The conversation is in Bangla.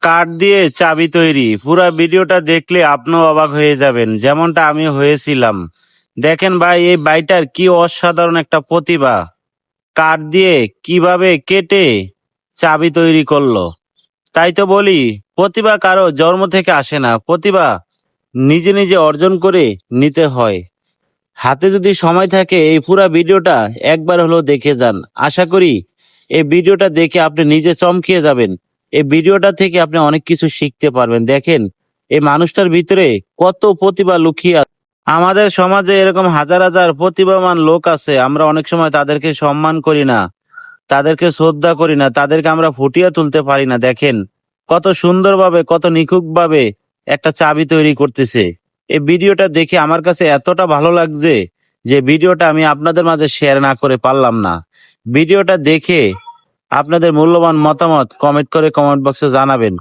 কাঠ দিয়ে চাবি তৈরি। পুরা ভিডিওটা দেখলে আপনিও অবাক হয়ে যাবেন, যেমনটা আমি হয়েছিলাম। দেখেন ভাই, এই ভাইটার কি অসাধারণ একটা প্রতিভা। কাঠ দিয়ে কিভাবে কেটে চাবি তৈরি করলো। তাই তো বলি, প্রতিভা কারো জন্ম থেকে আসে না, প্রতিভা নিজে নিজে অর্জন করে নিতে হয়। হাতে যদি সময় থাকে এই পুরা ভিডিওটা একবার হলেও দেখে যান। আশা করি এই ভিডিওটা দেখে আপনি নিজে চমকিয়ে যাবেন। এই ভিডিওটা থেকে আপনি অনেক কিছু শিখতে পারবেন। দেখেন এই মানুষটার ভিতরে কত প্রতিভা লুকিয়ে আছে। আমাদের সমাজে এরকম হাজার হাজার প্রতিভাবান লোক আছে, আমরা অনেক সময় তাদেরকে সম্মান করি না, তাদেরকে শ্রদ্ধা করি না, তাদেরকে আমরা ফুটিয়ে তুলতে পারি না। দেখেন কত সুন্দরভাবে, কত নিখুঁতভাবে একটা চাবি তৈরি করতেছে। এই ভিডিওটা দেখে আমার কাছে এতটা ভালো লাগছে যে ভিডিওটা আমি আপনাদের মাঝে শেয়ার না করে পারলাম না। ভিডিওটা দেখে আপনাদের মূল্যবান মতামত কমেন্ট করে কমেন্ট বক্সে জানাবেন।